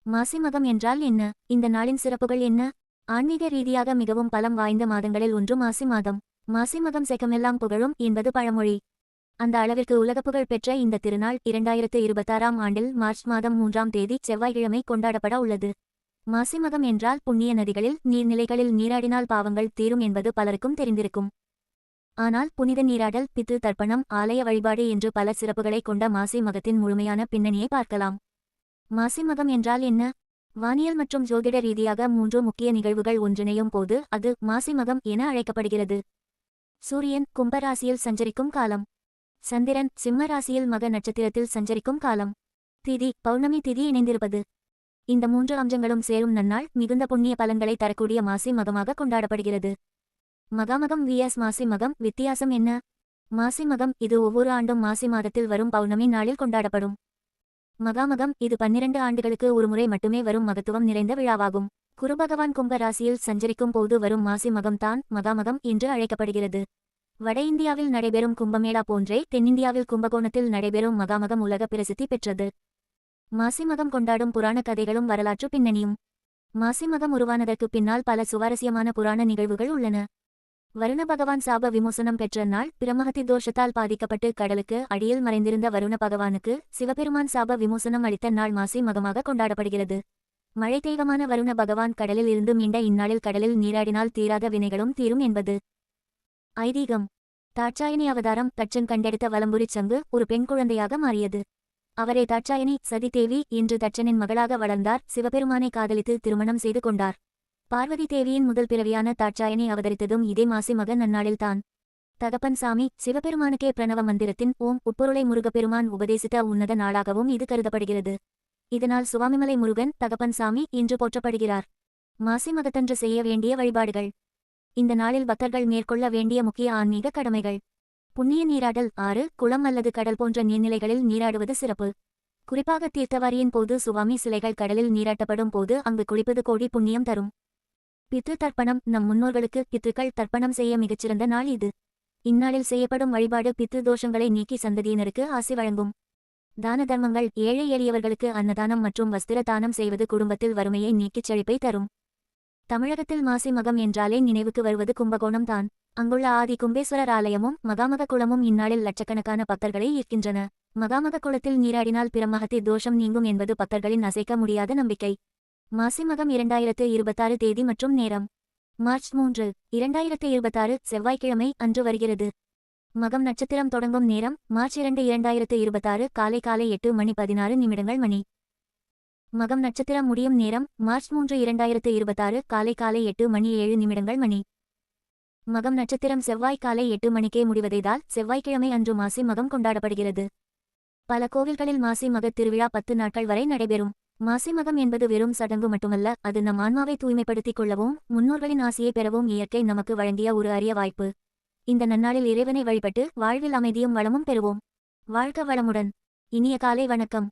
மாசி மகம் என்றால் என்ன? இந்த நாளின் சிறப்புகள் என்ன? ஆன்மீக ரீதியாக மிகவும் பலம் வாய்ந்த மாதங்களில் ஒன்று மாசி மாதம். மாசி மகம் செகமெல்லாம் புகழும் என்பது பழமொழி. அந்த அளவிற்கு உலக புகழ் பெற்ற இந்த திருநாள் 2026ஆம் ஆண்டில் மார்ச் மாதம் 3ஆம் தேதி செவ்வாய்க்கிழமை கொண்டாடப்பட உள்ளது. மாசி மகம் என்றால் புண்ணிய நதிகளில் நீர்நிலைகளில் நீராடினால் பாவங்கள் தீரும் என்பது பலருக்கும் தெரிந்திருக்கும். ஆனால் புனித நீராடல், பித்ரு தர்ப்பணம், ஆலய வழிபாடு என்று பல சிறப்புகளை கொண்ட மாசி மகத்தின் முழுமையான பின்னணியை பார்க்கலாம். மாசி மகம் என்றால் என்ன? வானியல் மற்றும் ஜோதிட ரீதியாக 3 முக்கிய நிகழ்வுகள் ஒன்றிணையும் போது அது மாசி மகம் என அழைக்கப்படுகிறது. சூரியன் கும்பராசியில் சஞ்சரிக்கும் காலம். சந்திரன் சிம்ம ராசியில் மக நட்சத்திரத்தில் சஞ்சரிக்கும் காலம். திதி பௌர்ணமி திதி இணைந்திருப்பது. இந்த 3 அம்சங்களும் சேரும் நன்னாள் மிகுந்த புண்ணிய பலன்களை தரக்கூடிய மாசி மகமாக கொண்டாடப்படுகிறது. மகாமகம் vs மாசி மகம் வித்தியாசம் என்ன? மாசி மகம் இது ஒவ்வொரு ஆண்டும் மாசி மாதத்தில் வரும் பௌர்ணமி நாளில் கொண்டாடப்படும். மகாமகம் இது 12 ஆண்டுகளுக்கு ஒருமுறை மட்டுமே வரும் மகத்துவம் நிறைந்த விழாவாகும். குருபகவான் கும்ப ராசியில் சஞ்சரிக்கும் போது வரும் மாசி மகம் தான் மகாமகம் என்று அழைக்கப்படுகிறது. வட இந்தியாவில் நடைபெறும் கும்பமேளா போன்றே தென்னிந்தியாவில் கும்பகோணத்தில் நடைபெறும் மகாமகம் உலக பிரசித்தி பெற்றது. மாசி மகம் கொண்டாடும் புராண கதைகளும் வரலாற்று பின்னணியும். மாசி மகம் உருவானதற்கு பின்னால் பல சுவாரஸ்யமான புராண நிகழ்வுகள் உள்ளன. வருண பகவான் சாப விமோசனம் பெற்ற நாள். பிரம்மஹத்தி தோஷத்தால் பாதிக்கப்பட்டு கடலுக்கு அடியில் மறைந்திருந்த வருண பகவானுக்கு சிவபெருமான் சாப விமோசனம் அளித்த நாள் மாசி மகமாக கொண்டாடப்படுகிறது. மழை தெய்வமான வருண பகவான் கடலில் இருந்து மீண்ட இந்நாளில் கடலில் நீராடினால் தீராத வினைகளும் தீரும் என்பது ஐதீகம். தாட்சாயணி அவதாரம். தட்சன் கண்டெடுத்த வலம்புரிச் சங்கு ஒரு பெண் குழந்தையாக மாறியது. அவரே தாட்சாயணி சதி தேவி என்று தட்சனின் மகளாக வளர்ந்தார். சிவபெருமானை காதலித்து திருமணம் செய்து கொண்டார். பார்வதி தேவியின் முதல் பிறவியான தாட்சாயணி அவதரித்ததும் இதே மாசி மக நன்னாளில்தான். தகப்பன் சாமி சிவபெருமானுக்கே பிரணவ மந்திரத்தின் ஓம் உட்பொருளை முருகப்பெருமான் உபதேசித்த உன்னத நாளாகவும் இது கருதப்படுகிறது. இதனால் சுவாமிமலை முருகன் தகப்பன் சாமி என்று போற்றப்படுகிறார். மாசி மகத்தன்று செய்ய வேண்டிய வழிபாடுகள். இந்த நாளில் பக்தர்கள் மேற்கொள்ள வேண்டிய முக்கிய ஆன்மீக கடமைகள். புண்ணிய நீராடல். ஆறு, குளம் அல்லது கடல் போன்ற நீர்நிலைகளில் நீராடுவது சிறப்பு. குறிப்பாக தீர்த்தவாரியின் போது சுவாமி சிலைகள் கடலில் நீராட்டப்படும் போது அங்கு குளிப்பது கோடி புண்ணியம் தரும். பித்ரு தர்ப்பணம். நம் முன்னோர்களுக்கு பித்ருக்கள் தர்ப்பணம் செய்ய மிகச்சிறந்த நாள் இது. இந்நாளில் செய்யப்படும் வழிபாடு பித்ரு தோஷங்களை நீக்கி சந்ததியினருக்கு ஆசி வழங்கும். தான தர்மங்கள். ஏழை எளியவர்களுக்கு அன்னதானம் மற்றும் வஸ்திர தானம் செய்வது குடும்பத்தில் வறுமையை நீக்கிச் செழிப்பை தரும். தமிழகத்தில் மாசி மகம் என்றாலே நினைவுக்கு வருவது கும்பகோணம் தான். அங்குள்ள ஆதி கும்பேஸ்வரர் ஆலயமும் மகாமக குளமும் இந்நாளில் லட்சக்கணக்கான பக்தர்களை ஈர்க்கின்றன. மகாமக குளத்தில் நீராடினால் பிரம்மஹத்தி தோஷம் நீங்கும் என்பது பக்தர்களின் அசைக்க முடியாத நம்பிக்கை. மாசி மகம் 2026 தேதி மற்றும் நேரம். மார்ச் 3, 2026 செவ்வாய்க்கிழமை அன்று வருகிறது. மகம் நட்சத்திரம் தொடங்கும் நேரம் மார்ச் 2, 2026 காலை 8:16 மணி. மகம் நட்சத்திரம் முடியும் நேரம் மார்ச் 3, 2026 காலை 8:07 மணி. மகம் நட்சத்திரம் செவ்வாய் காலை 8 மணிக்கே முடிவதைதால் செவ்வாய்க்கிழமை அன்று மாசி மகம் கொண்டாடப்படுகிறது. பல கோவில்களில் மாசி மகத் திருவிழா 10 நாட்கள் வரை நடைபெறும். மாசி மகம் என்பது வெறும் சடங்கு மட்டுமல்ல, அது நம் ஆன்மாவை தூய்மைப்படுத்திக் கொள்ளவும் முன்னோர்களின் ஆசையை பெறவும் இயற்கை நமக்கு வழங்கிய ஒரு அரிய வாய்ப்பு. இந்த நன்னாளில் இறைவனை வழிபட்டு வாழ்வில் அமைதியும் வளமும் பெறுவோம். வாழ்க வளமுடன். இனிய காலை வணக்கம்.